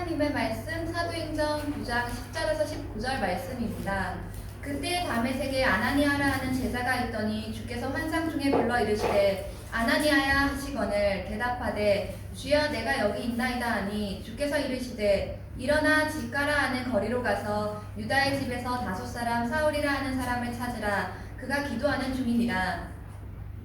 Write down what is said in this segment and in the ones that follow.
하나님의 말씀 사도행전 9장 10절에서 19절 말씀입니다. 그때 다메섹에 아나니아라 하는 제자가 있더니 주께서 환상 중에 불러 이르시되 아나니아야 하시거늘 대답하되 주여 내가 여기 있나이다 하니 주께서 이르시되 일어나 직가라 하는 거리로 가서 유다의 집에서 다섯 사람 사울이라 하는 사람을 찾으라. 그가 기도하는 중이니라.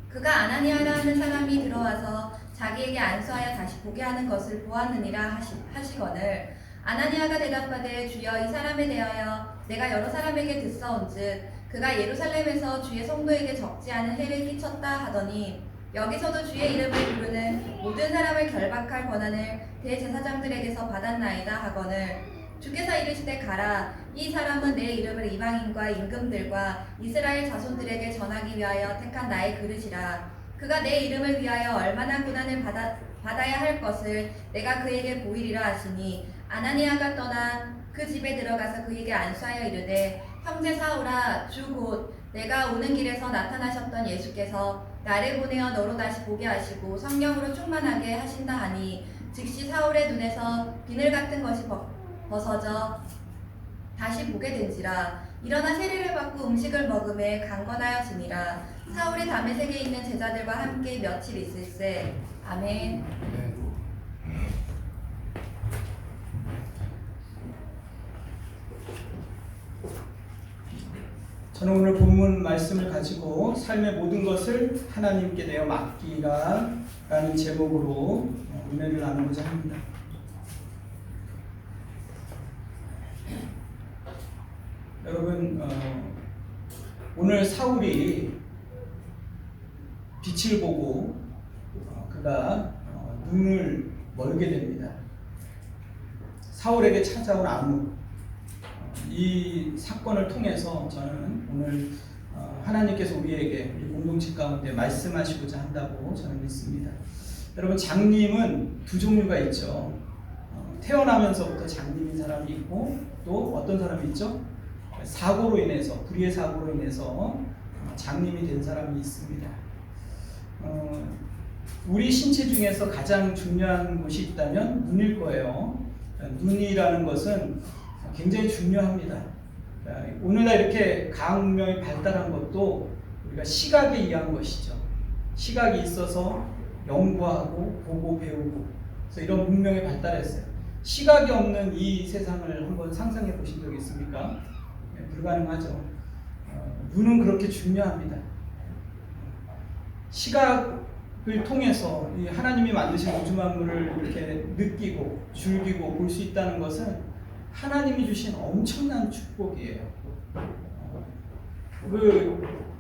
그가 아나니아라 하는 사람이 들어와서 자기에게 안수하여 다시 보게 하는 것을 보았느니라 하시거늘 아나니아가 대답하되 주여 이 사람에 대하여 내가 여러 사람에게 듣사온즉 그가 예루살렘에서 주의 성도에게 적지 않은 해를 끼쳤다 하더니 여기서도 주의 이름을 부르는 모든 사람을 결박할 권한을 대제사장들에게서 받았나이다 하거늘 주께서 이르시되 가라. 이 사람은 내 이름을 이방인과 임금들과 이스라엘 자손들에게 전하기 위하여 택한 나의 그릇이라. 그가 내 이름을 위하여 얼마나 고난을 받아야 할 것을 내가 그에게 보이리라 하시니 아나니아가 떠나 그 집에 들어가서 그에게 안수하여 이르되 형제 사울아 주 곧 내가 오는 길에서 나타나셨던 예수께서 나를 보내어 너로 다시 보게 하시고 성령으로 충만하게 하신다 하니 즉시 사울의 눈에서 비늘 같은 것이 벗어져 다시 보게 된지라. 일어나 세례를 받고 음식을 먹음에 강건하여지니라. 사울이 다메섹에 있는 제자들과 함께 며칠 있을세. 아멘. 저는 오늘 본문 말씀을 가지고 삶의 모든 것을 하나님께 내어 맡기라 라는 제목으로 은혜를 나누고자 합니다. 여러분, 오늘 사울이 빛을 보고 그가 눈을 멀게 됩니다. 사울에게 찾아온 암흑, 이 사건을 통해서 저는 오늘 하나님께서 우리 공동체 가운데 말씀하시고자 한다고 저는 믿습니다. 여러분, 장님은 두 종류가 있죠. 태어나면서부터 장님인 사람이 있고 또 어떤 사람이 있죠? 사고로 인해서, 불의의 사고로 인해서 장님이 된 사람이 있습니다. 우리 신체 중에서 가장 중요한 것이 있다면 눈일 거예요. 눈이라는 것은 굉장히 중요합니다. 오늘날 이렇게 과학문명이 발달한 것도 우리가 시각에 의한 것이죠. 시각이 있어서 연구하고 보고 배우고 그래서 이런 문명이 발달했어요. 시각이 없는 이 세상을 한번 상상해 보신 적 있습니까? 불가능하죠. 눈은 그렇게 중요합니다. 시각을 통해서 이 하나님이 만드신 우주 만물을 이렇게 느끼고 즐기고 볼 수 있다는 것은 하나님이 주신 엄청난 축복이에요.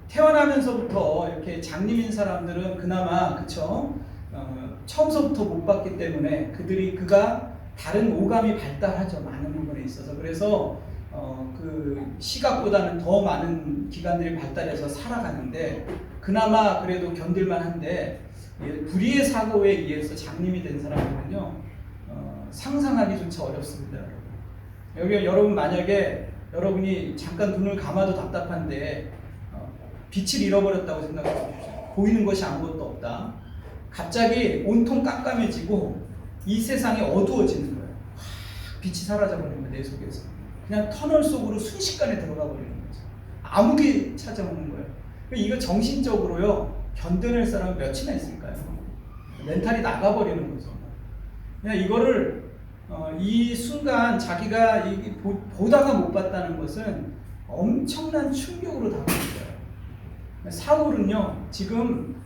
태어나면서부터 이렇게 장님인 사람들은 그나마 처음서부터 못 봤기 때문에 그가 다른 오감이 발달하죠. 많은 부분에 있어서. 그래서 그 시각보다는 더 많은 기관들이 발달해서 살아가는데 그나마 그래도 견딜만 한데 불의의 사고에 의해서 장님이 된 사람들은요 상상하기조차 어렵습니다. 여러분 만약에 여러분이 잠깐 눈을 감아도 답답한데 빛을 잃어버렸다고 생각해 보십시오. 보이는 것이 아무것도 없다. 갑자기 온통 깜깜해지고 이 세상이 어두워지는 거예요. 빛이 사라져버리는 거예요. 내 속에서. 그냥 터널 속으로 순식간에 들어가 버리는 거죠. 암흑이 찾아오는 거예요. 이거 정신적으로요 견뎌낼 사람은 몇이나 있을까요? 멘탈이 나가버리는 거죠. 그냥 이거를 이 순간 자기가 보다가 못 봤다는 것은 엄청난 충격으로 다가올 거예요. 사울은요 지금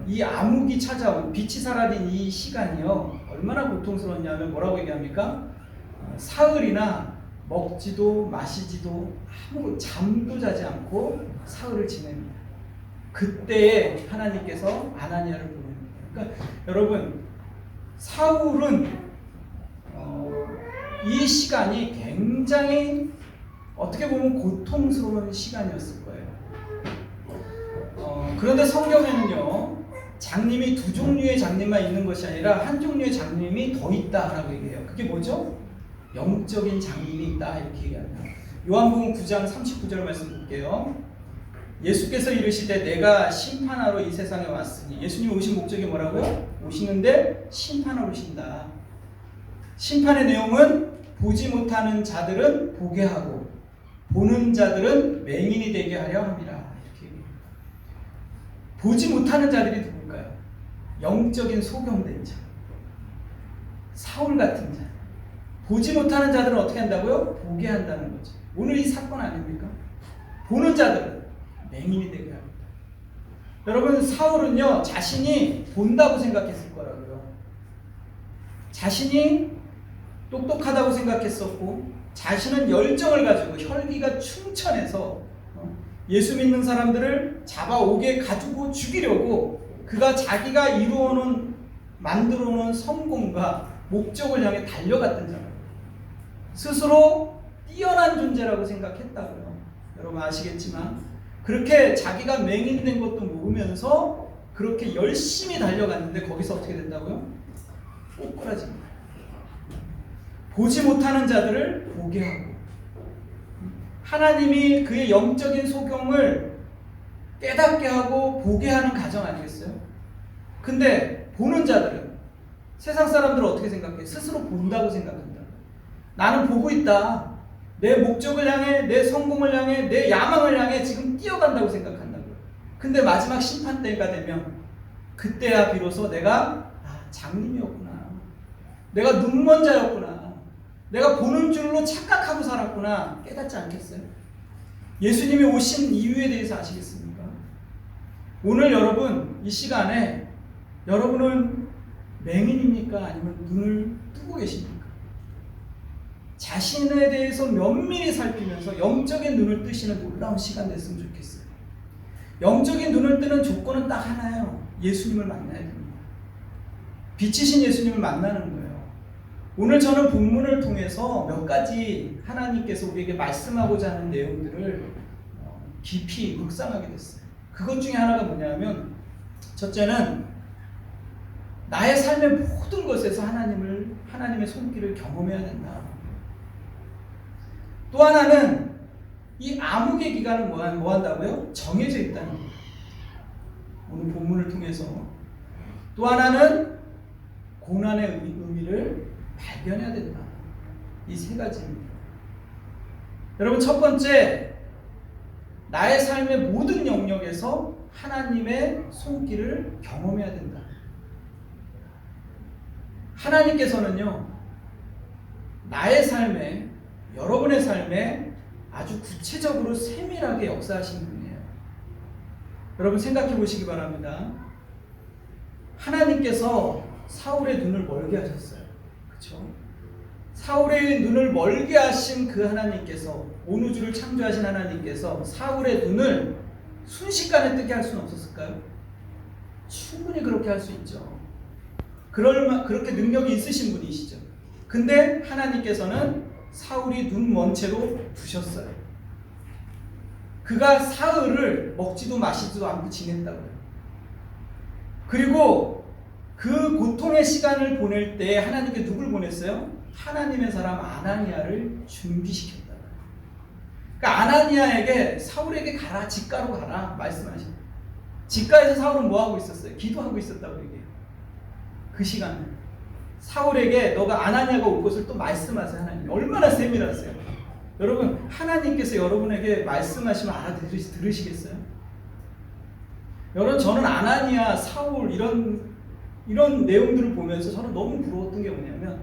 이 암흑이 찾아온 빛이 사라진 이 시간이요 얼마나 고통스러웠냐면 뭐라고 얘기합니까? 사흘이나 먹지도 마시지도 잠도 자지 않고 사흘을 지냅니다. 그때에 하나님께서 아나니아를 부릅니다. 그러니까 여러분 사울은 이 시간이 굉장히 어떻게 보면 고통스러운 시간이었을 거예요. 그런데 성경에는요 장님이 두 종류의 장님만 있는 것이 아니라 한 종류의 장님이 더 있다라고 얘기해요. 그게 뭐죠? 영적인 장님이 있다 이렇게 얘기합니다. 요한복음 9장 39절 말씀 볼게요. 예수께서 이르시되 내가 심판하러 이 세상에 왔으니 예수님 오신 목적이 뭐라고요? 오시는데 심판하러 오신다. 심판의 내용은 보지 못하는 자들은 보게 하고 보는 자들은 맹인이 되게 하려 합니다. 이렇게 얘기합니다. 보지 못하는 자들이 누굴까요? 영적인 소경된 자, 사울 같은 자. 보지 못하는 자들은 어떻게 한다고요? 보게 한다는 거죠. 오늘 이 사건 아닙니까? 보는 자들은 맹인이 되게 합니다. 여러분, 사울은요 자신이 본다고 생각했을 거라고요. 자신이 똑똑하다고 생각했었고 자신은 열정을 가지고 혈기가 충천해서 예수 믿는 사람들을 잡아오게 가지고 죽이려고 그가 자기가 이루어놓은 만들어놓은 성공과 목적을 향해 달려갔던 자라고요. 스스로 뛰어난 존재라고 생각했다고요. 여러분 아시겠지만 그렇게 자기가 맹인된 것도 모르면서 그렇게 열심히 달려갔는데 거기서 어떻게 된다고요? 꼬꾸라집니다. 보지 못하는 자들을 보게 하고 하나님이 그의 영적인 소경을 깨닫게 하고 보게 하는 가정 아니겠어요? 근데 보는 자들은 세상 사람들은 어떻게 생각해? 스스로 본다고 생각한다. 나는 보고 있다. 내 목적을 향해, 내 성공을 향해, 내 야망을 향해 지금 뛰어간다고 생각한다고요. 근데 마지막 심판 때가 되면 그때야 비로소 내가 장님이었구나. 내가 눈먼 자였구나. 내가 보는 줄로 착각하고 살았구나. 깨닫지 않겠어요? 예수님이 오신 이유에 대해서 아시겠습니까? 오늘 여러분 이 시간에 여러분은 맹인입니까? 아니면 눈을 뜨고 계십니까? 자신에 대해서 면밀히 살피면서 영적인 눈을 뜨시는 놀라운 시간 됐으면 좋겠어요. 영적인 눈을 뜨는 조건은 딱 하나예요. 예수님을 만나야 됩니다. 빛이신 예수님을 만나는 거예요. 오늘 저는 본문을 통해서 몇 가지 하나님께서 우리에게 말씀하고자 하는 내용들을 깊이 묵상하게 됐어요. 그것 중에 하나가 뭐냐면 첫째는 나의 삶의 모든 것에서 하나님의 손길을 경험해야 된다. 또 하나는 이 암흑의 기간은 뭐 한다고요? 정해져 있다는 거예요. 오늘 본문을 통해서. 또 하나는 고난의 의미를 발견해야 된다. 이 세 가지입니다. 여러분 첫 번째, 나의 삶의 모든 영역에서 하나님의 손길을 경험해야 된다. 하나님께서는요, 나의 삶에, 여러분의 삶에 아주 구체적으로 세밀하게 역사하신 분이에요. 여러분 생각해 보시기 바랍니다. 하나님께서 사울의 눈을 멀게 하셨어요. 그렇죠? 사울의 눈을 멀게 하신 그 하나님께서, 온 우주를 창조하신 하나님께서 사울의 눈을 순식간에 뜨게 할 수는 없었을까요? 충분히 그렇게 할 수 있죠. 그렇게 능력이 있으신 분이시죠. 근데 하나님께서는 사울이 눈 먼 채로 두셨어요. 그가 사흘을 먹지도 마시지도 않고 지냈다고요. 그리고 그 고통의 시간을 보낼 때 하나님께 누굴 보냈어요? 하나님의 사람 아나니아를 준비시켰다. 그러니까 아나니아에게 사울에게 가라, 직가로 가라 말씀하신. 직가에서 사울은 뭐 하고 있었어요? 기도하고 있었다고 얘기해요. 그 시간에 사울에게 너가 아나니아가 올 것을 또 말씀하세요. 하나님 얼마나 세밀하세요. 여러분 하나님께서 여러분에게 말씀하시면 알아들으시겠어요? 여러분 저는 아나니아, 사울 이런 내용들을 보면서 저는 너무 부러웠던 게 뭐냐면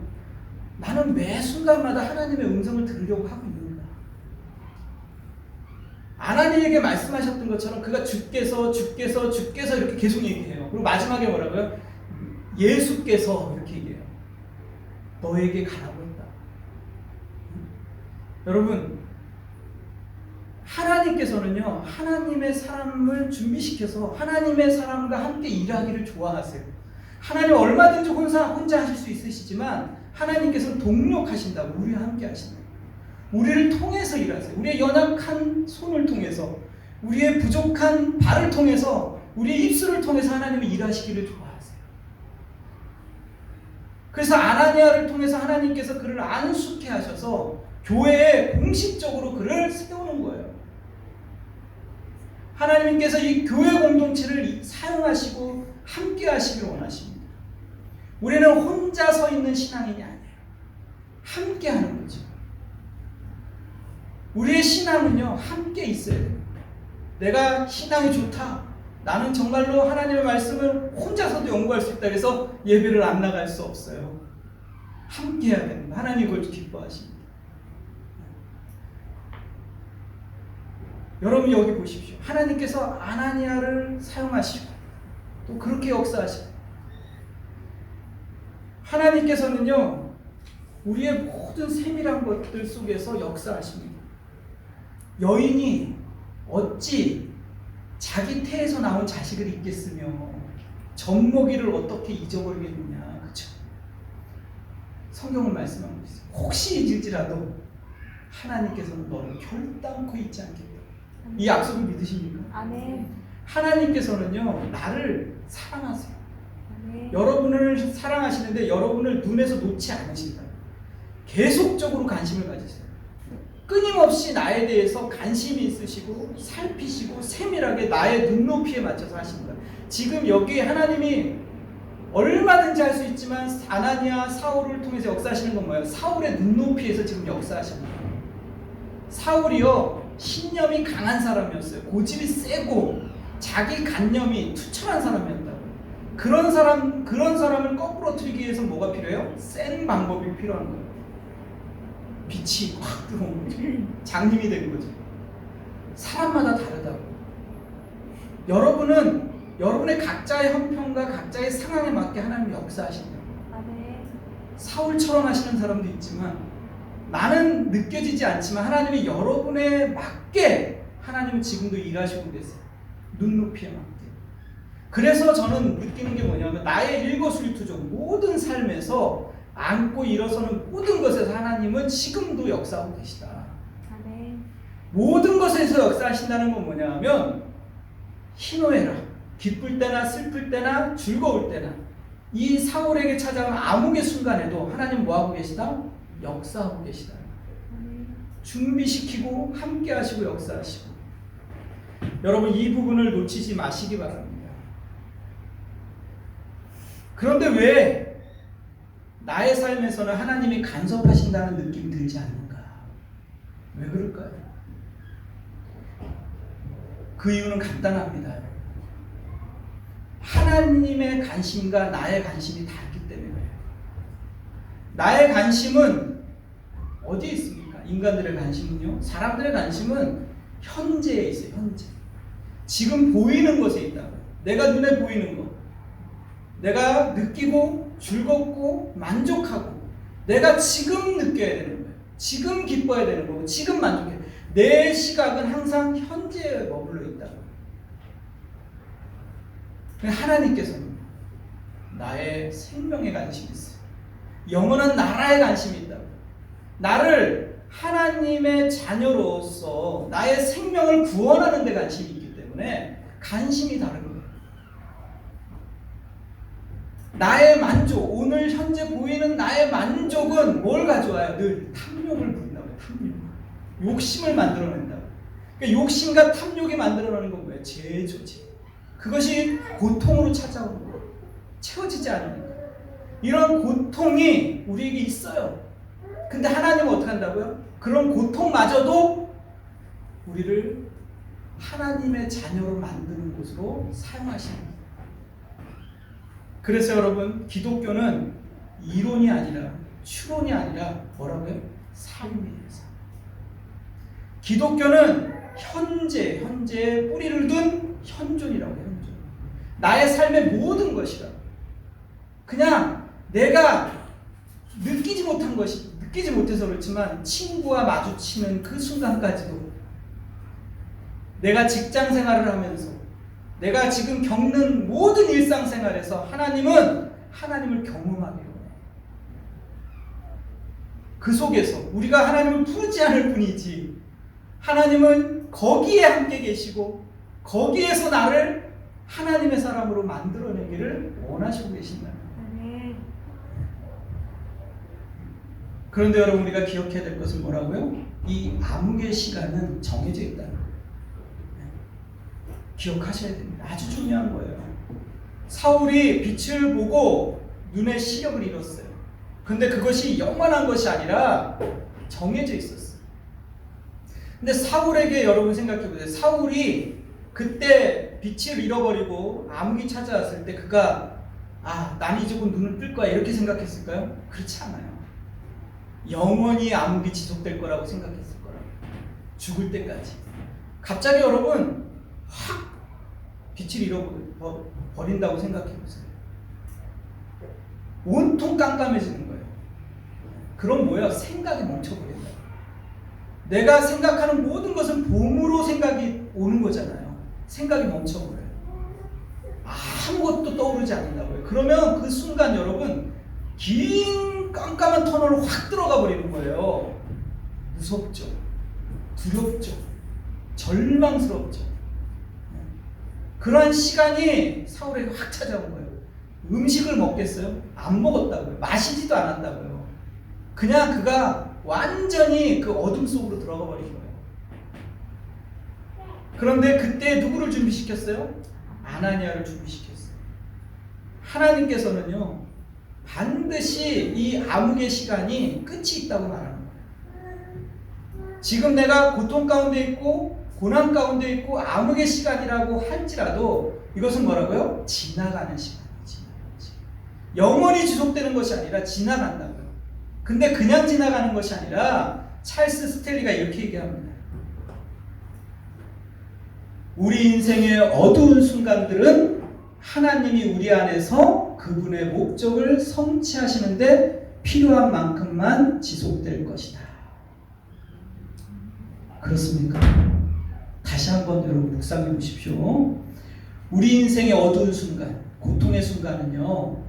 나는 매 순간마다 하나님의 음성을 들으려고 하고 있는가. 아나니에게 말씀하셨던 것처럼 그가 주께서 이렇게 계속 얘기해요. 그리고 마지막에 뭐라고요? 예수께서 이렇게 얘기해요. 너에게 가라고 했다. 여러분 하나님께서는요, 하나님의 사람을 준비시켜서 하나님의 사람과 함께 일하기를 좋아하세요. 하나님 얼마든지 혼자 하실 수 있으시지만 하나님께서는 동력하신다고, 우리와 함께 하신다고. 우리를 통해서 일하세요. 우리의 연약한 손을 통해서, 우리의 부족한 발을 통해서, 우리의 입술을 통해서 하나님이 일하시기를 좋아하세요. 그래서 아나니아를 통해서 하나님께서 그를 안수케 하셔서 교회에 공식적으로 그를 세우는 거예요. 하나님께서 이 교회 공동체를 사용하시고 함께 하시길 원하십니다. 우리는 혼자 서 있는 신앙인이 아니에요. 함께 하는 거죠. 우리의 신앙은요, 함께 있어야 돼요. 내가 신앙이 좋다. 나는 정말로 하나님의 말씀을 혼자서도 연구할 수 있다. 그래서 예배를 안 나갈 수 없어요. 함께 해야 됩니다. 하나님 그걸 기뻐하십니다. 여러분 여기 보십시오. 하나님께서 아나니아를 사용하시고 또 그렇게 역사하시고 하나님께서는요 우리의 모든 세밀한 것들 속에서 역사하십니다. 여인이 어찌 자기 태에서 나온 자식을 잊겠으며 젖먹이를 어떻게 잊어버리겠느냐. 그렇죠? 성경은 말씀하고 있어요. 혹시 잊을지라도 하나님께서는 너를 결단코 잊지 않겠다. 이 약속을 믿으십니까? 아멘. 하나님께서는요 나를 사랑하세요. 아멘. 여러분을 사랑하시는데 여러분을 눈에서 놓지 않으신다. 계속적으로 관심을 가지세요. 끊임없이 나에 대해서 관심이 있으시고 살피시고 세밀하게 나의 눈높이에 맞춰서 하십니다. 지금 여기 하나님이 얼마든지 할 수 있지만 아나니아 사울을 통해서 역사하시는 건 뭐예요? 사울의 눈높이에서 지금 역사하십니다. 사울이요 신념이 강한 사람이었어요. 고집이 세고 자기 관념이 투철한 사람이었다고. 그런 사람을 거꾸로 틀기 위해서 뭐가 필요해요? 센 방법이 필요한 거예요. 빛이 확 들어오는 거죠. 장님이 되는 거죠. 사람마다 다르다고. 여러분은 여러분의 각자의 형편과 각자의 상황에 맞게 하나님이 역사하신다. 아멘. 사울처럼 하시는 사람도 있지만 나는 느껴지지 않지만 하나님이 여러분에 맞게 하나님은 지금도 일하시고 계세요. 눈높이에 맞게. 그래서 저는 느끼는 게 뭐냐면 나의 일거수일투족 모든 삶에서 안고 일어서는 모든 것에서 하나님은 지금도 역사하고 계시다. 아멘. 모든 것에서 역사하신다는 건 뭐냐면 희노애락, 기쁠 때나 슬플 때나 즐거울 때나 이 사울에게 찾아온 암흑의 순간에도 하나님 뭐하고 계시다? 역사하고 계시다. 아멘. 준비시키고 함께 하시고 역사하시고. 여러분 이 부분을 놓치지 마시기 바랍니다. 그런데 왜 나의 삶에서는 하나님이 간섭하신다는 느낌이 들지 않는가? 왜 그럴까요? 그 이유는 간단합니다. 하나님의 관심과 나의 관심이 다르기 때문에 그래요. 나의 관심은 어디에 있습니까? 인간들의 관심은요. 사람들의 관심은 현재에 있어요. 현재. 지금 보이는 것에 있다고요. 내가 눈에 보이는 것. 내가 느끼고 즐겁고 만족하고 내가 지금 느껴야 되는 거예요. 지금 기뻐야 되는 거고 지금 만족해야 돼요. 내 시각은 항상 현재에 머물러 있다고요. 하나님께서는 나의 생명에 관심이 있어요. 영원한 나라에 관심이 있다고. 나를 하나님의 자녀로서 나의 생명을 구원하는 데 관심이 있기 때문에 관심이 다른 거예요. 나의 만족, 오늘 현재 보이는 나의 만족은 뭘 가져와요? 늘 탐욕을 부린다고. 탐욕. 욕심을 만들어낸다고. 그러니까 욕심과 탐욕이 만들어내는 건 뭐예요? 제조지. 그것이 고통으로 찾아오는 거예요. 채워지지 않으니까. 이런 고통이 우리에게 있어요. 근데 하나님은 어떻게 한다고요? 그런 고통마저도 우리를 하나님의 자녀로 만드는 곳으로 사용하시는 거예요. 그래서 여러분 기독교는 이론이 아니라 추론이 아니라 뭐라고요? 삶이에요. 기독교는 현재에 뿌리를 둔 현존이라고 해요. 현존. 나의 삶의 모든 것이라. 그냥 내가 느끼지 못해서 그렇지만 친구와 마주치는 그 순간까지도 내가 직장 생활을 하면서 내가 지금 겪는 모든 일상생활에서 하나님은 하나님을 경험하게 해요. 그 속에서 우리가 하나님을 부르지 않을 뿐이지 하나님은 거기에 함께 계시고 거기에서 나를 하나님의 사람으로 만들어내기를 원하시고 계신다. 아멘. 그런데 여러분 우리가 기억해야 될 것은 뭐라고요? 이 암흑의 시간은 정해져 있다는 거예요. 기억하셔야 됩니다. 아주 중요한 거예요. 사울이 빛을 보고 눈의 시력을 잃었어요. 근데 그것이 영원한 것이 아니라 정해져 있었어요. 근데 사울에게 여러분 생각해 보세요. 사울이 그때 빛을 잃어버리고 암흑이 찾아왔을 때 그가 난 이제 곧 눈을 뜰 거야 이렇게 생각했을까요? 그렇지 않아요. 영원히 암흑이 지속될 거라고 생각했을 거라고. 죽을 때까지. 갑자기 여러분 확 빛을 잃어버린다고 생각해 보세요. 온통 깜깜해지는 거예요. 그럼 뭐예요? 생각이 멈춰버린다. 내가 생각하는 모든 것은 봄으로 생각이 오는 거잖아요. 생각이 멈춰버려요. 아무것도 떠오르지 않는다고요. 그러면 그 순간 여러분 긴 깜깜한 터널로 확 들어가 버리는 거예요. 무섭죠. 두렵죠. 절망스럽죠. 그러한 시간이 사울에게 확 찾아온 거예요. 음식을 먹겠어요? 안 먹었다고요. 마시지도 않았다고요. 그냥 그가 완전히 그 어둠 속으로 들어가 버린 거예요. 그런데 그때 누구를 준비시켰어요? 아나니아를 준비시켰어요. 하나님께서는요 반드시 이 암흑의 시간이 끝이 있다고 말하는 거예요. 지금 내가 고통 가운데 있고 고난 가운데 있고 암흑의 시간이라고 할지라도 이것은 뭐라고요? 지나가는 시간이지. 영원히 지속되는 것이 아니라 지나간다고요. 근데 그냥 지나가는 것이 아니라 찰스 스텔리가 이렇게 얘기합니다. 우리 인생의 어두운 순간들은 하나님이 우리 안에서 그분의 목적을 성취하시는데 필요한 만큼만 지속될 것이다. 그렇습니까? 다시 한번 여러분 묵상해 보십시오. 우리 인생의 어두운 순간, 고통의 순간은요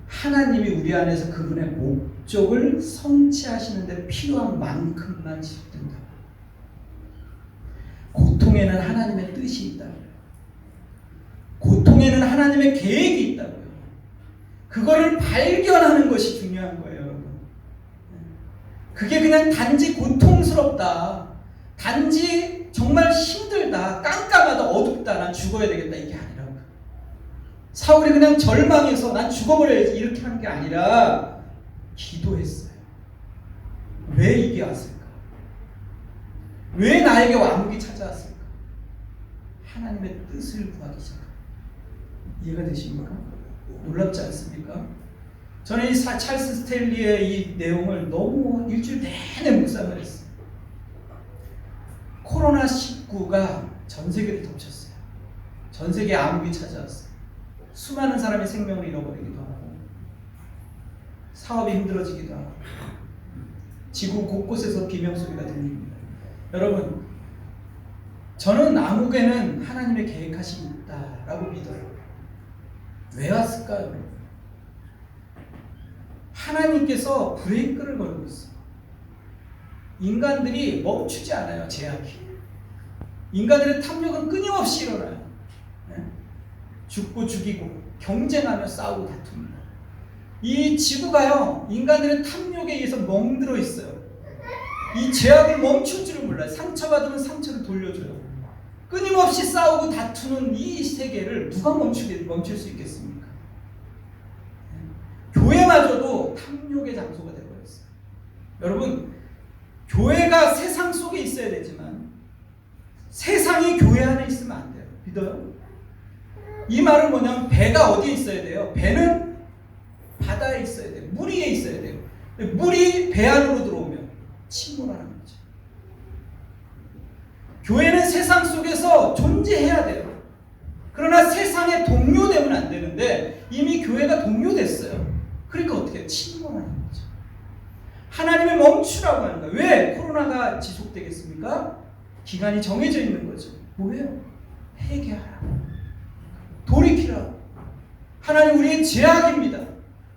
하나님이 우리 안에서 그분의 목적을 성취하시는데 필요한 만큼만 지속된다. 고통에는 하나님의 뜻이 있다고요. 고통에는 하나님의 계획이 있다고요. 그거를 발견하는 것이 중요한 거예요, 여러분. 그게 그냥 단지 고통스럽다, 단지 정말 힘들다, 깜깜하다, 어둡다, 난 죽어야 되겠다 이게 아니라고요. 사울이 그냥 절망해서 난 죽어버려야지 이렇게 한 게 아니라 기도했어요. 왜 이게 왔을까? 왜 나에게 암흑이 찾아왔을까? 하나님의 뜻을 구하기 시작합니다. 이해가 되십니까? 놀랍지 않습니까? 저는 이 찰스 스텔리의 이 내용을 너무 일주일 내내 묵상을 했어요. 코로나19가 전 세계를 덮쳤어요. 전 세계에 암흑이 찾아왔어요. 수많은 사람이 생명을 잃어버리기도 하고 사업이 힘들어지기도 하고 지구 곳곳에서 비명소리가 들립니다. 여러분, 저는 암흑에는 하나님의 계획하심이 있다라고 믿어요. 왜 왔을까요? 하나님께서 브레이크를 걸고 있어요. 인간들이 멈추지 않아요. 제약이. 인간들의 탐욕은 끊임없이 일어나요. 죽고 죽이고 경쟁하며 싸우고 다툽니다. 이 지구가요 인간들의 탐욕에 의해서 멍들어 있어요. 이 죄악을 멈출 줄을 몰라요. 상처받으면 상처를 돌려줘요. 끊임없이 싸우고 다투는 이 세계를 누가 멈출 수 있겠습니까? 교회마저도 탐욕의 장소가 되어버렸어요. 여러분, 교회가 세상 속에 있어야 되지만 세상이 교회 안에 있으면 안 돼요. 믿어요? 이 말은 뭐냐면 배가 어디에 있어야 돼요? 배는 바다에 있어야 돼요. 물 위에 있어야 돼요. 물이 배 안으로 들어오면 침몰하는 거죠. 교회는 세상 속에서 존재해야 돼요. 그러나 세상에 동요되면 안 되는데 이미 교회가 동요됐어요. 그러니까 어떻게 해요? 침몰하는 거죠. 하나님의 멈추라고 하는 거예요. 왜 코로나가 지속되겠습니까? 기간이 정해져 있는 거죠. 뭐예요? 회개하라고. 돌이키라고. 하나님 우리의 죄악입니다.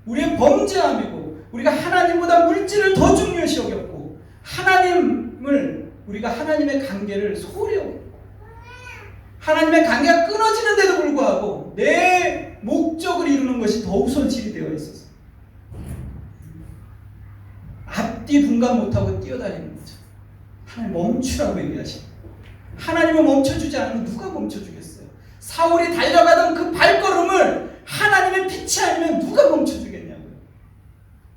우리의 범죄함이고 우리가 하나님보다 물질을 더 중요시 여겼고 우리가 하나님의 관계를 소홀히 여겼고 하나님의 관계가 끊어지는데도 불구하고 내 목적을 이루는 것이 더 우선시이 되어 있어서 앞뒤 분간 못하고 뛰어다니는 거죠. 하나님 멈추라고 얘기하시고 하나님을 멈춰주지 않으면 누가 멈춰주겠어요? 사울이 달려가던 그 발걸음을 하나님의 빛이 아니면 누가 멈춰주겠냐고요.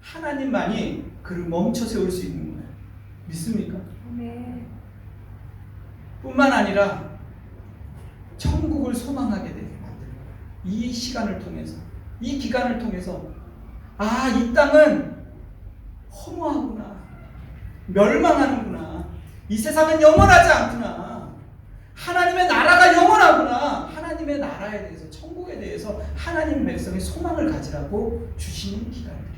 하나님 믿습니까? 아멘. 뿐만 아니라 천국을 소망하게 되게 만드는 거예요. 이 시간을 통해서, 이 기간을 통해서 이 땅은 허무하구나, 멸망하는구나, 이 세상은 영원하지 않구나, 하나님의 나라가 영원하구나, 하나님의 나라에 대해서, 천국에 대해서 하나님 백성의 소망을 가지라고 주시는 기간들이에요.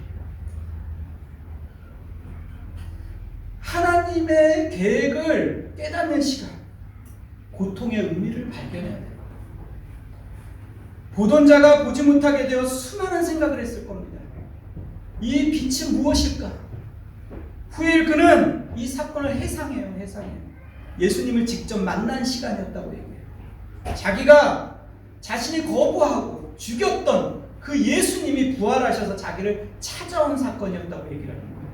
하나님의 계획을 깨닫는 시간, 고통의 의미를 발견해야 돼요. 보던 자가 보지 못하게 되어 수많은 생각을 했을 겁니다. 이 빛이 무엇일까? 후일 그는 이 사건을 해상해요. 예수님을 직접 만난 시간이었다고 얘기해요. 자기가 자신이 거부하고 죽였던 그 예수님이 부활하셔서 자기를 찾아온 사건이었다고 얘기를 하는 거예요.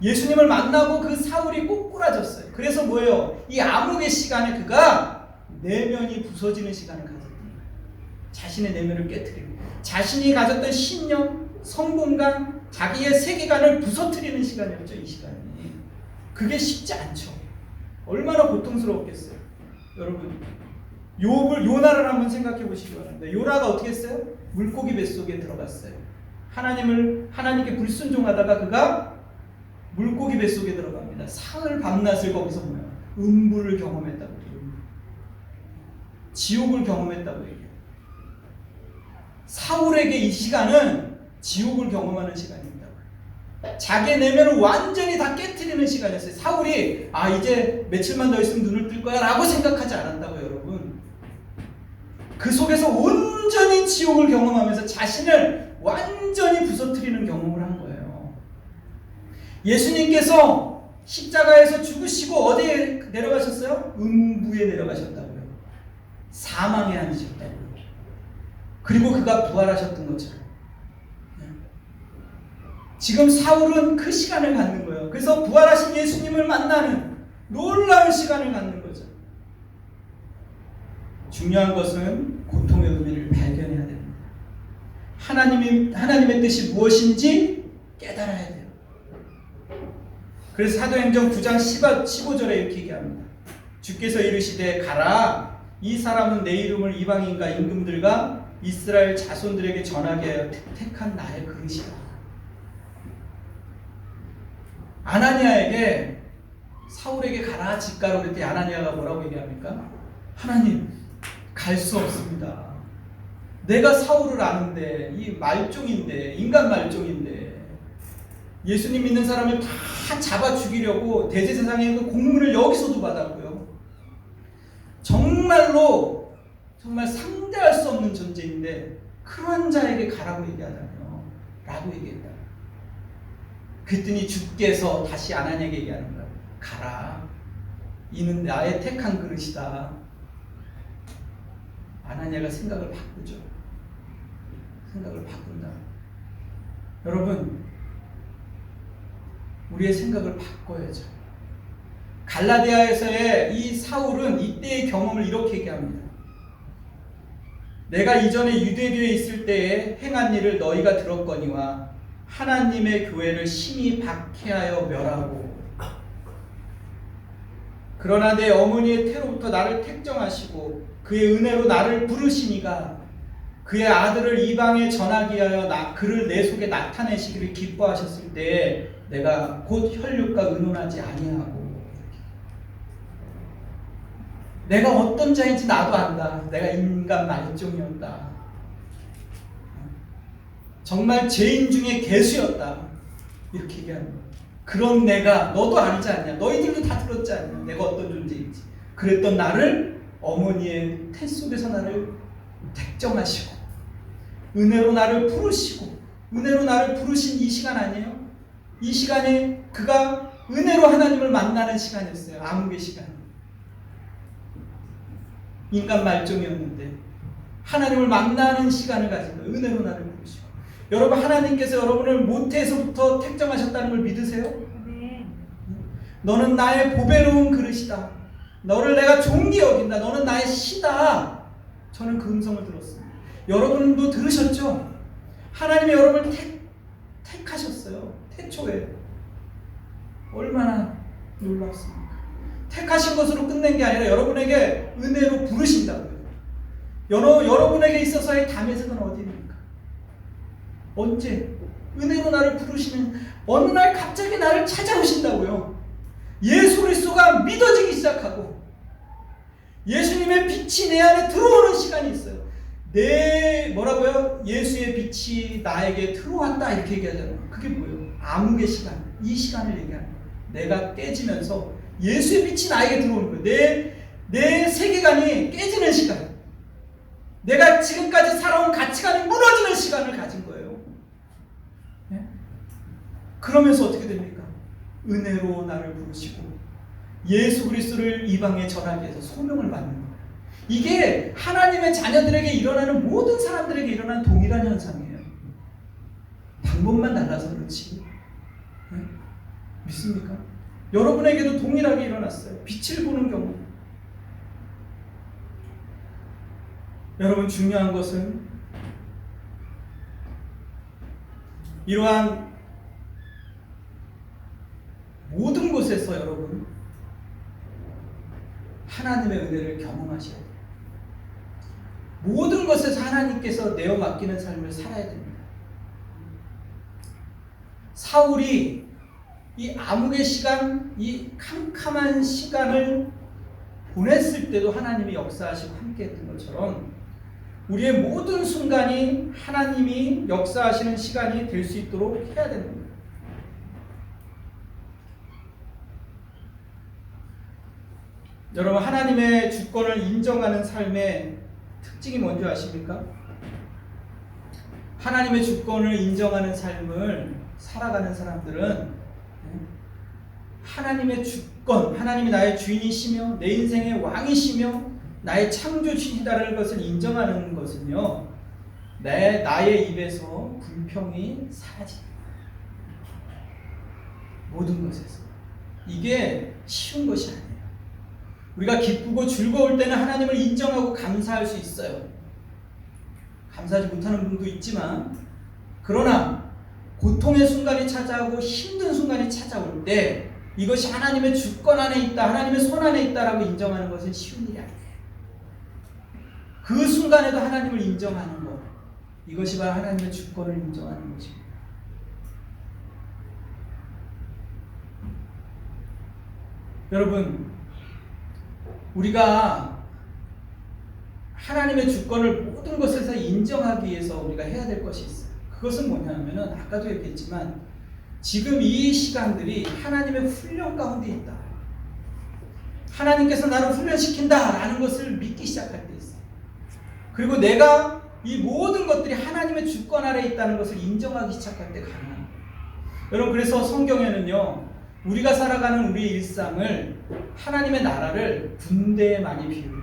예수님을 만나고 그 사울이 꼬꾸라졌어요. 그래서 뭐예요? 이 암흑의 시간에 그가 내면이 부서지는 시간을 가졌던 거예요. 자신의 내면을 깨트리고 자신이 가졌던 신념, 성공감, 자기의 세계관을 부서뜨리는 시간이었죠. 이 시간이. 그게 쉽지 않죠. 얼마나 고통스러웠겠어요. 여러분, 요나를 한번 생각해 보시기 바랍니다. 요나가 어떻게 했어요? 물고기 뱃속에 들어갔어요. 하나님께 불순종하다가 그가 물고기 뱃속에 들어갑니다. 사흘 밤낮을 거기서 뭐야? 음부를 경험했다고 해요. 지옥을 경험했다고 해요. 사울에게 이 시간은 지옥을 경험하는 시간입니다. 자기의 내면을 완전히 다 깨트리는 시간이었어요. 사울이 이제 며칠만 더 있으면 눈을 뜰 거야 라고 생각하지 않았다고요. 여러분, 그 속에서 온전히 지옥을 경험하면서 자신을 완전히 부서뜨리는 경험을 한 거예요. 예수님께서 십자가에서 죽으시고 어디에 내려가셨어요? 음부에 내려가셨다고요. 사망에 앉으셨다고요. 그리고 그가 부활하셨던 것처럼 지금 사울은 그 시간을 갖는 거예요. 그래서 부활하신 예수님을 만나는 놀라운 시간을 갖는 거죠. 중요한 것은 고통의 의미를 발견해야 됩니다. 하나님의 뜻이 무엇인지 깨달아야 돼요. 그래서 사도행전 9장 15절에 이렇게 얘기합니다. 주께서 이르시되 가라, 이 사람은 내 이름을 이방인과 임금들과 이스라엘 자손들에게 전하게 하여 택한 나의 그릇이다. 아나니아에게 사울에게 가라 직가로 그랬더니 아나니아가 뭐라고 얘기합니까? 하나님, 갈 수 없습니다. 내가 사울을 아는데 이 말종인데, 인간 말종인데 예수님 믿는 사람을 다 잡아 죽이려고 대제사장의 그 공문을 여기서도 받았고요. 정말 상대할 수 없는 존재인데 그러한 자에게 가라고 얘기하다며 라고 얘기했다. 그랬더니 주께서 다시 아나니아에게 얘기하는 거야. 가라, 이는 나의 택한 그릇이다. 아나니아가 생각을 바꾸죠. 생각을 바꾼다. 여러분, 우리의 생각을 바꿔야죠. 갈라디아에서의 이 사울은 이때의 경험을 이렇게 얘기합니다. 내가 이전에 유대교에 있을 때에 행한 일을 너희가 들었거니와 하나님의 교회를 심히 박해하여 멸하고, 그러나 내 어머니의 태로부터 나를 택정하시고 그의 은혜로 나를 부르시니가 그의 아들을 이방에 전하기 위하여 그를 내 속에 나타내시기를 기뻐하셨을 때에 내가 곧 혈육과 의논하지 아니하고, 내가 어떤 자인지 나도 안다. 내가 인간 말종이었다. 정말 죄인 중에 개수였다. 이렇게 얘기하는 거예요. 그런 내가, 너도 알지 않냐? 너희들도 다 들었지 않냐? 내가 어떤 존재인지. 그랬던 나를 어머니의 태 속에서 나를 택정하시고 은혜로 나를 부르시고, 은혜로 나를 부르신 이 시간 아니에요? 이 시간에 그가 은혜로 하나님을 만나는 시간이었어요. 암흑의 시간. 인간 말종이었는데 하나님을 만나는 시간을 가진 거예요. 은혜로 나를 부르시고. 여러분, 하나님께서 여러분을 모태에서부터 택정하셨다는 걸 믿으세요? 네. 너는 나의 보배로운 그릇이다. 너를 내가 존귀 여긴다. 너는 나의 시다. 저는 그 음성을 들었습니다. 여러분도 들으셨죠? 하나님이 여러분을 택하셨어요. 태초에. 얼마나 놀랍습니다. 택하신 것으로 끝낸 게 아니라 여러분에게 은혜로 부르신다고요. 여러분에게 있어서의 담에색은 어디입니까? 언제? 은혜로 나를 부르시는 어느 날 갑자기 나를 찾아오신다고요. 예수 그리스도가 믿어지기 시작하고 예수님의 빛이 내 안에 들어오는 시간이 있어요. 뭐라고요? 예수의 빛이 나에게 들어왔다 이렇게 얘기하잖아요. 그게 뭐예요? 암흑의 시간, 이 시간을 얘기하는 거예요. 내가 깨지면서 예수의 빛이 나에게 들어오는 거예요. 내 세계관이 깨지는 시간, 내가 지금까지 살아온 가치관이 무너지는 시간을 가진 거예요. 네? 그러면서 어떻게 됩니까? 은혜로 나를 부르시고 예수 그리스도를 이방에 전하기 위해서 소명을 받는 거예요. 이게 하나님의 자녀들에게 일어나는 모든 사람들에게 일어나는 동일한 현상이에요. 방법만 달라서 그렇지. 네? 믿습니까? 여러분에게도 동일하게 일어났어요. 빛을 보는 경우. 여러분, 중요한 것은 이러한 모든 곳에서 여러분 하나님의 은혜를 경험하셔야 돼요. 모든 것에서 하나님께서 내어 맡기는 삶을 살아야 됩니다. 사울이 이 암흑의 시간, 이 캄캄한 시간을 보냈을 때도 하나님이 역사하시고 함께했던 것처럼 우리의 모든 순간이 하나님이 역사하시는 시간이 될 수 있도록 해야 됩니다. 여러분, 하나님의 주권을 인정하는 삶의 특징이 뭔지 아십니까? 하나님의 주권을 인정하는 삶을 살아가는 사람들은 하나님의 주권, 하나님이 나의 주인이시며 내 인생의 왕이시며 나의 창조주시다라는 것을 인정하는 것은요, 나의 입에서 불평이 사라집니다. 모든 것에서. 이게 쉬운 것이 아니에요. 우리가 기쁘고 즐거울 때는 하나님을 인정하고 감사할 수 있어요. 감사하지 못하는 분도 있지만, 그러나 고통의 순간이 찾아오고 힘든 순간이 찾아올 때 이것이 하나님의 주권 안에 있다, 하나님의 손 안에 있다라고 인정하는 것은 쉬운 일이 아니에요. 그 순간에도 하나님을 인정하는 것, 이것이 바로 하나님의 주권을 인정하는 것입니다. 여러분, 우리가 하나님의 주권을 모든 것에서 인정하기 위해서 우리가 해야 될 것이 있어요. 그것은 뭐냐면은 아까도 얘기했지만 지금 이 시간들이 하나님의 훈련 가운데 있다. 하나님께서 나를 훈련시킨다라는 것을 믿기 시작할 때 있어요. 그리고 내가 이 모든 것들이 하나님의 주권 아래 있다는 것을 인정하기 시작할 때 가능합니다. 여러분, 그래서 성경에는요, 우리가 살아가는 우리의 일상을 하나님의 나라를 군대에 많이 비유해요.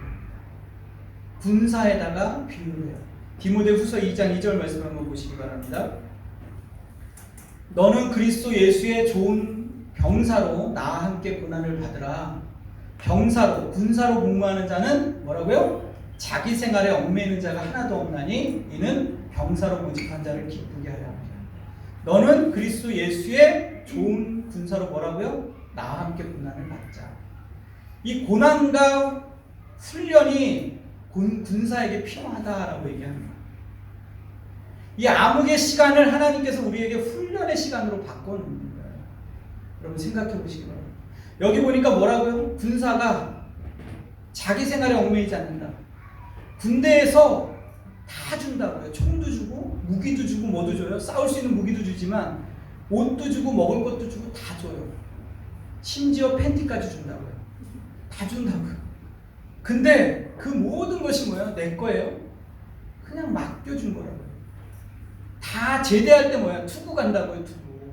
군사에다가 비유해요. 디모데후서 2장 2절 말씀 한번 보시기 바랍니다. 너는 그리스도 예수의 좋은 병사로 나와 함께 고난을 받으라. 병사로, 군사로 복무하는 자는 뭐라고요? 자기 생활에 얽매이는 자가 하나도 없나니 이는 병사로 모집한 자를 기쁘게 하려 합니다. 너는 그리스도 예수의 좋은 군사로 뭐라고요? 나와 함께 고난을 받자. 이 고난과 훈련이 군사에게 필요하다라고 얘기합니다. 이 암흑의 시간을 하나님께서 우리에게 훈련의 시간으로 바꿔놓는 거예요. 여러분, 생각해 보시기 바랍니다. 여기 보니까 뭐라고요? 군사가 자기 생활에 얽매이지 않는다. 군대에서 다 준다고요. 총도 주고 무기도 주고 뭐도 줘요. 싸울 수 있는 무기도 주지만 옷도 주고 먹을 것도 주고 다 줘요. 심지어 팬티까지 준다고요. 다 준다고요. 근데 그 모든 것이 뭐예요? 내 거예요? 그냥 맡겨준 거라고요. 다 제대할 때 뭐야? 투구 간다고요. 투구.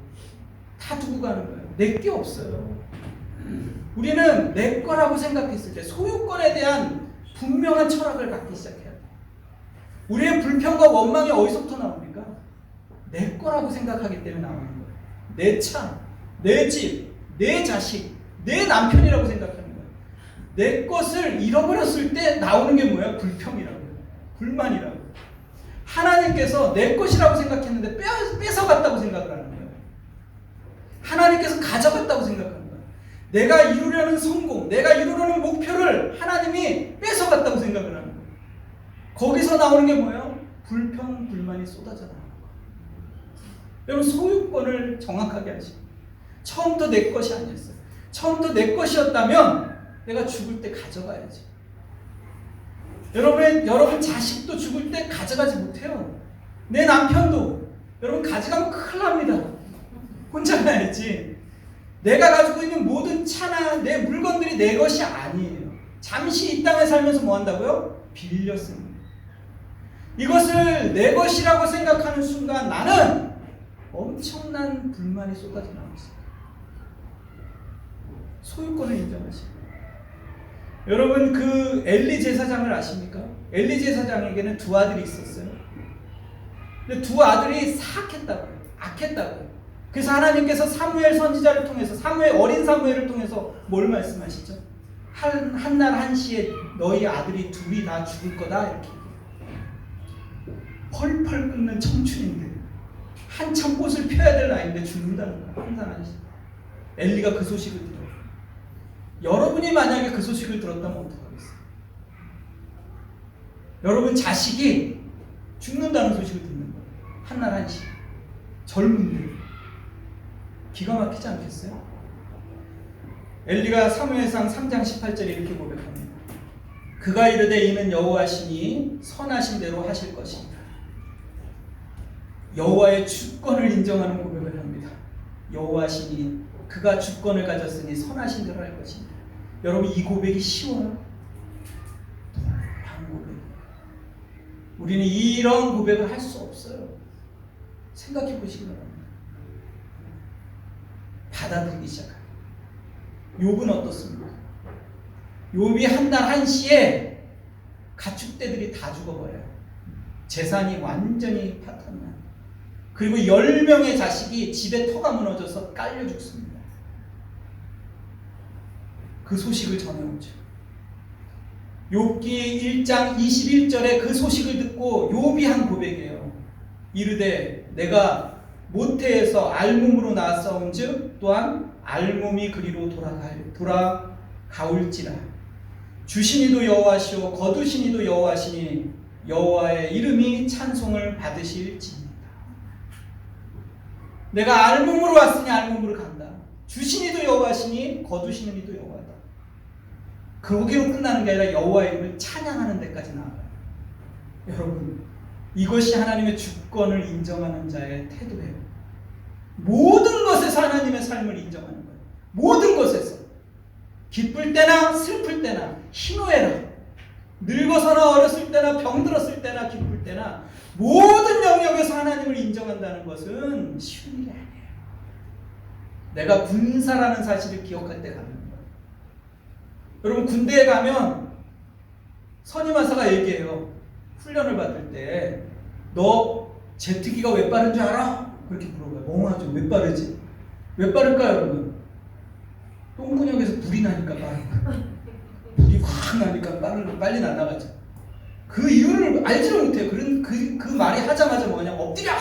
다 투구 가는 거예요. 내 게 없어요. 우리는 내 거라고 생각했을 때 소유권에 대한 분명한 철학을 갖기 시작해야 돼요. 우리의 불평과 원망이 어디서부터 나옵니까? 내 거라고 생각하기 때문에 나오는 거예요. 내 차, 내 집, 내 자식, 내 남편이라고 생각하는 거예요. 내 것을 잃어버렸을 때 나오는 게 뭐야? 불평이라고요. 불만이라고요. 하나님께서 내 것이라고 생각했는데 뺏어갔다고 생각을 하는 거예요. 하나님께서 가져갔다고 생각하는 거예요. 내가 이루려는 성공, 내가 이루려는 목표를 하나님이 뺏어갔다고 생각을 하는 거예요. 거기서 나오는 게 뭐예요? 불평, 불만이 쏟아져 나오는 거예요. 여러분, 소유권을 정확하게 하시고, 처음부터 내 것이 아니었어요. 처음부터 내 것이었다면 내가 죽을 때 가져가야지. 여러분 자식도 죽을 때 가져가지 못해요. 내 남편도 여러분 가져가면 큰일 납니다. 혼자 가야지. 내가 가지고 있는 모든 차나 내 물건들이 내 것이 아니에요. 잠시 이 땅에 살면서 뭐 한다고요? 빌렸습니다. 이것을 내 것이라고 생각하는 순간 나는 엄청난 불만이 쏟아져 나왔어요. 소유권을 인정하시고. 여러분, 그 엘리 제사장을 아십니까? 엘리 제사장에게는 두 아들이 있었어요. 근데 두 아들이 사악했다고요. 악했다고요. 그래서 하나님께서 사무엘 선지자를 통해서, 어린 사무엘을 통해서 뭘 말씀하시죠? 한날 한시에 너희 아들이 둘이 다 죽을 거다, 이렇게. 펄펄 끓는 청춘인데 한참 꽃을 펴야 될 나이인데 죽는다는 거야. 한날 한시. 엘리가 그 소식을 들어요. 여러분이 만약에 그 소식을 들었다면 어떡하겠어요? 여러분 자식이 죽는다는 소식을 듣는 거예요. 한날 한시. 젊은데 기가 막히지 않겠어요? 엘리가 사무엘상 3장 18절에 이렇게 고백합니다. 그가 이르되 이는 여호와시니 선하신 대로 하실 것입니다. 여호와의 주권을 인정하는 고백을 합니다. 여호와시니 그가 주권을 가졌으니 선하신 대로 할 것입니다. 여러분, 이 고백이 쉬워요? 놀라운 고백이에요. 우리는 이런 고백을 할 수 없어요. 생각해 보시기 바랍니다. 받아들이기 시작합니다. 욥은 어떻습니까? 욥이 한날 한시에 가축대들이 다 죽어버려요. 재산이 완전히 파탄나요. 그리고 10명의 자식이 집에 터가 무너져서 깔려 죽습니다. 그 소식을 전해오죠. 욥기 1장 21절에 그 소식을 듣고 욥이 한 고백이에요. 이르되 내가 모태에서 알몸으로 나았사온즉 또한 알몸이 그리로 돌아가올지라. 주시니도 여호와시오 거두시니도 여호와시니 여호와의 이름이 찬송을 받으실지니이다. 내가 알몸으로 왔으니 알몸으로 간다. 주시니도 여호와시니 거두시는 이도 여호와다. 거기로 끝나는 게 아니라 여호와의 이름을 찬양하는 데까지 나아가요. 여러분, 이것이 하나님의 주권을 인정하는 자의 태도예요. 모든 것에서 하나님의 삶을 인정하는 거예요. 모든 것에서. 기쁠 때나 슬플 때나 희노애락, 늙어서나 어렸을 때나 병들었을 때나 기쁠 때나 모든 영역에서 하나님을 인정한다는 것은 쉬운 일이 아니에요. 내가 군사라는 사실을 기억할 때 가는 거예요. 여러분, 군대에 가면 선임하사가 얘기해요. 훈련을 받을 때 너 제트기가 왜 빠른 줄 알아? 그렇게 물어봐요. 멍하죠. 왜 빠르지? 왜 빠를까요, 여러분? 똥근육에서 불이 나니까 빠른 거예요. 불이 확 나니까 빨리 날아가죠. 그 이유를 알지를 못해요. 그 말이 하자마자 뭐냐? 엎드려!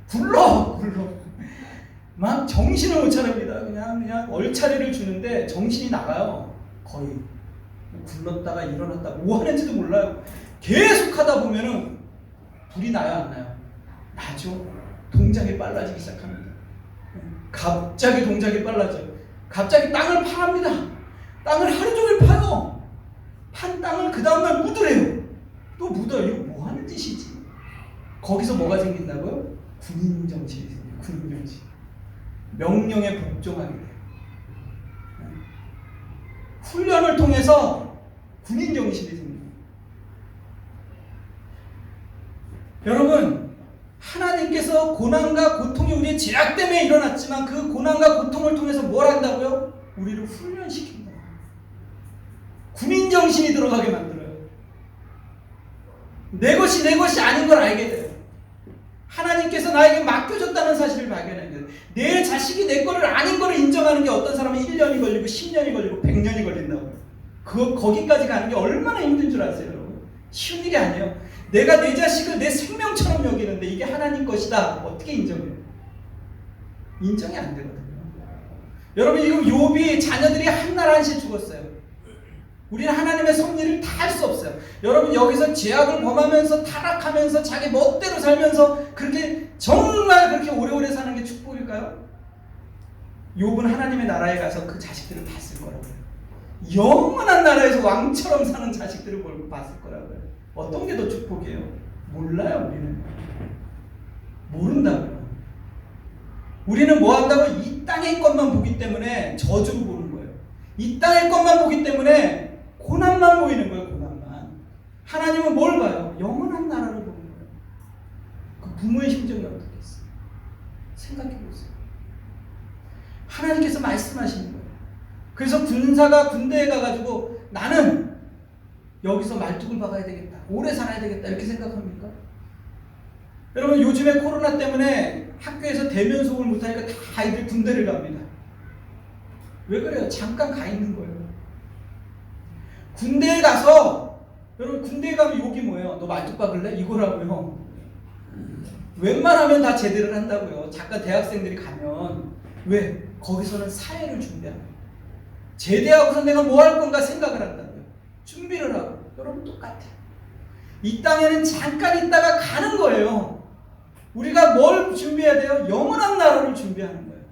굴러! 막 정신을 못 차립니다. 그냥 얼차리를 주는데 정신이 나가요. 거의. 굴렀다가 일어났다 뭐 하는지도 몰라요. 계속 하다 보면은 불이 나요, 안 나요? 나죠. 동작이 빨라지기 시작합니다. 갑자기 동작이 빨라져요. 갑자기 땅을 파랍니다. 땅을 하루 종일 파요. 판 땅을 그 다음날 묻으래요. 또 묻어요. 이거 뭐 하는 짓이지? 거기서 뭐가 생긴다고요? 군인 정신이 생겨요. 군인 정신. 명령에 복종하게 돼요. 훈련을 통해서 군인 정신이 생깁니다. 여러분, 하나님께서 고난과 고통이 우리의 죄악 때문에 일어났지만 그 고난과 고통을 통해서 뭘 한다고요? 우리를 훈련시킨다. 군인 정신이 들어가게 만들어요. 내 것이 내 것이 아닌 걸 알게 돼요. 하나님께서 나에게 맡겨줬다는 사실을 발견하게 돼요. 내 자식이 내 거를 아닌 거를 인정하는 게 어떤 사람은 1년이 걸리고 10년이 걸리고 100년이 걸린다고요. 거기까지 가는 게 얼마나 힘든 줄 아세요, 여러분? 쉬운 일이 아니에요. 내가 내 자식을 내 생명처럼 여기는데 이게 하나님 것이다. 어떻게 인정해요? 인정이 안 되거든요. 여러분 지금 욥이 자녀들이 한날 한씩 죽었어요. 우리는 하나님의 섭리를 다 할 수 없어요. 여러분 여기서 죄악을 범하면서 타락하면서 자기 멋대로 살면서 그렇게 정말 그렇게 오래오래 사는 게 축복일까요? 욥은 하나님의 나라에 가서 그 자식들을 봤을 거라고요. 영원한 나라에서 왕처럼 사는 자식들을 봤을 거라고요. 어떤 게 더 축복이에요? 몰라요. 우리는 모른다고요. 우리는 뭐 한다고 이 땅의 것만 보기 때문에 저주로 보는 거예요. 이 땅의 것만 보기 때문에 고난만 보이는 거예요. 고난만. 하나님은 뭘 봐요? 영원한 나라를 보는 거예요. 그 부모의 심정이 어떻겠어요? 생각해 보세요. 하나님께서 말씀하시는 거예요. 그래서 군사가 군대에 가가지고 나는 여기서 말뚝을 박아야 되겠다. 오래 살아야 되겠다. 이렇게 생각합니까? 여러분 요즘에 코로나 때문에 학교에서 대면 수업을 못하니까 다 아이들 군대를 갑니다. 왜 그래요? 잠깐 가 있는 거예요. 군대에 가서 여러분 군대에 가면 욕이 뭐예요? 너 말뚝 박을래? 이거라고요. 웬만하면 다 제대를 한다고요. 잠깐 대학생들이 가면 왜? 거기서는 사회를 준비하는 거예요. 제대하고서 내가 뭐 할 건가 생각을 한다고요. 준비를 하고. 여러분 똑같아요. 이 땅에는 잠깐 있다가 가는 거예요. 우리가 뭘 준비해야 돼요? 영원한 나라를 준비하는 거예요.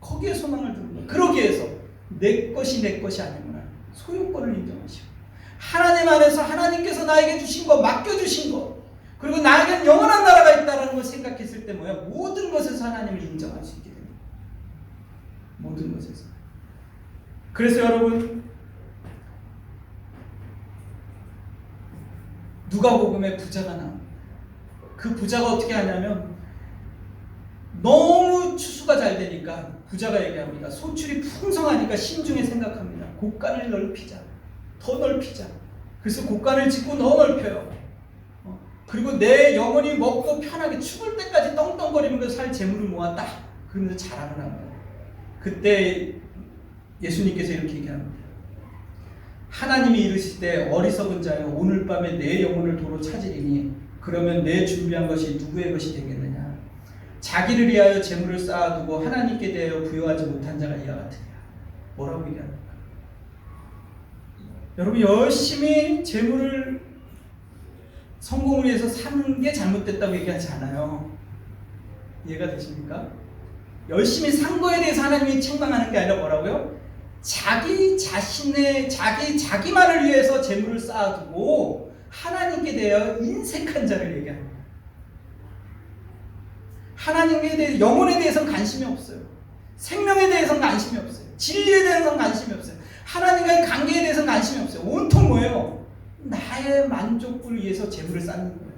거기에 소망을 두는 거예요. 그러기 위해서 내 것이 아니구나. 소유권을 인정하시고 하나님 안에서 하나님께서 나에게 주신 것, 맡겨주신 것, 그리고 나에게는 영원한 나라가 있다는 걸 생각했을 때 뭐야? 모든 것에서 하나님을 인정할 수 있게 됩니다. 모든 것에서. 그래서 여러분 누가복음에 부자가 나옵니다. 그 부자가 어떻게 하냐면 너무 추수가 잘 되니까 부자가 얘기합니다. 소출이 풍성하니까 심중에 생각합니다. 곳간을 넓히자. 더 넓히자. 그래서 곳간을 짓고 더 넓혀요. 그리고 내 영혼이 먹고 편하게 죽을 때까지 떵떵거리면서 살 재물을 모았다. 그러면서 자랑을 합니다. 그때 예수님께서 이렇게 얘기합니다. 하나님이 이르실 때 어리석은 자여 오늘 밤에 내 영혼을 도로 찾으리니 그러면 내 준비한 것이 누구의 것이 되겠느냐. 자기를 위하여 재물을 쌓아두고 하나님께 대하여 부여하지 못한 자가 이와 같으냐. 뭐라고 얘기합니까? 여러분 열심히 재물을 성공을 위해서 사는 게 잘못됐다고 얘기하지 않아요. 이해가 되십니까? 열심히 산 거에 대해서 하나님이 책망하는 게 아니라 뭐라고요? 자기 자신의 자기만을 위해서 재물을 쌓아두고 하나님께 대하여 인색한 자를 얘기합니다. 하나님에 대해 영혼에 대해서는 관심이 없어요. 생명에 대해서는 관심이 없어요. 진리에 대해서는 관심이 없어요. 하나님과의 관계에 대해서는 관심이 없어요. 온통 뭐예요? 나의 만족을 위해서 재물을 쌓는 거예요.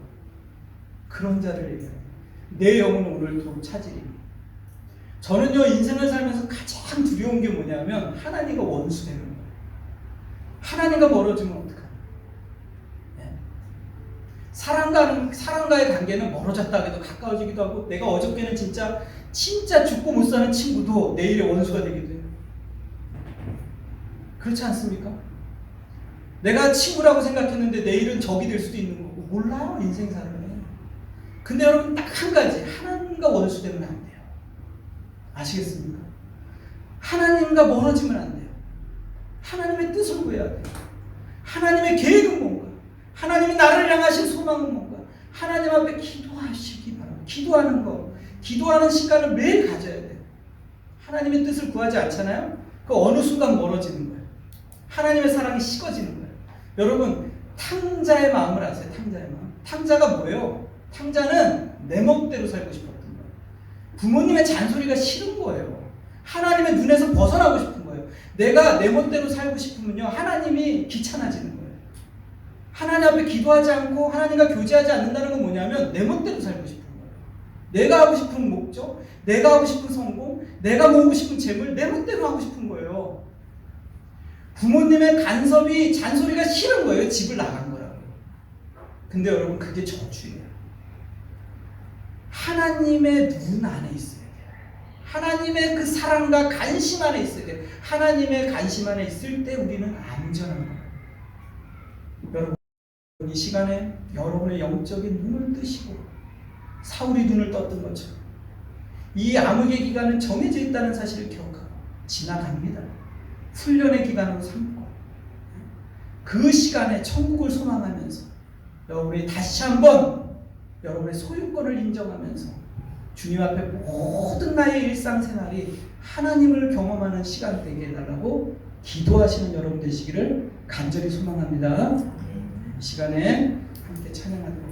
그런 자를 얘기합니다. 내 영혼은 오늘 도로 찾으리니. 저는요 인생을 살면서 가장 두려운 게 뭐냐면 하나님과 원수되는 거예요. 하나님과 멀어지면 어떡하나. 네. 사람과의 관계는 멀어졌다 해도 가까워지기도 하고 내가 어저께는 진짜 죽고 못 사는 친구도 내일의 원수가 되기도 해요. 그렇지 않습니까? 내가 친구라고 생각했는데 내일은 적이 될 수도 있는 거고 몰라요 인생 살아요. 근데 여러분 딱 한 가지 하나님과 원수되면 안 돼요. 아시겠습니까? 하나님과 멀어지면 안 돼요. 하나님의 뜻을 구해야 돼요. 하나님의 계획은 뭔가? 하나님이 나를 향하신 소망은 뭔가? 하나님 앞에 기도하시기 바랍니다. 기도하는 거, 기도하는 시간을 매일 가져야 돼요. 하나님의 뜻을 구하지 않잖아요? 그 어느 순간 멀어지는 거예요. 하나님의 사랑이 식어지는 거예요. 여러분 탕자의 마음을 아세요? 탕자의 마음. 탕자가 뭐예요? 탕자는 내 멋대로 살고 싶었던 거예요. 부모님의 잔소리가 싫은 거예요. 하나님의 눈에서 벗어나고 싶은 거예요. 내가 내 멋대로 살고 싶으면요 하나님이 귀찮아지는 거예요. 하나님 앞에 기도하지 않고 하나님과 교제하지 않는다는 건 뭐냐면 내 멋대로 살고 싶은 거예요. 내가 하고 싶은 목적, 내가 하고 싶은 성공, 내가 모으고 싶은 재물 내 멋대로 하고 싶은 거예요. 부모님의 간섭이 잔소리가 싫은 거예요. 집을 나간 거라고. 근데 여러분 그게 저주예요. 하나님의 눈 안에 있어야 돼요. 하나님의 그 사랑과 관심 안에 있어야 돼요. 하나님의 관심 안에 있을 때 우리는 안전한 거예요. 여러분 이 시간에 여러분의 영적인 눈을 뜨시고 사울이 눈을 떴던 것처럼 이 암흑의 기간은 정해져 있다는 사실을 기억하고 지나갑니다. 훈련의 기간으로 삼고 그 시간에 천국을 소망하면서 여러분이 다시 한번 여러분의 소유권을 인정하면서 주님 앞에 모든 나의 일상생활이 하나님을 경험하는 시간 되게 해달라고 기도하시는 여러분 되시기를 간절히 소망합니다. 이 시간에 함께 찬양하도록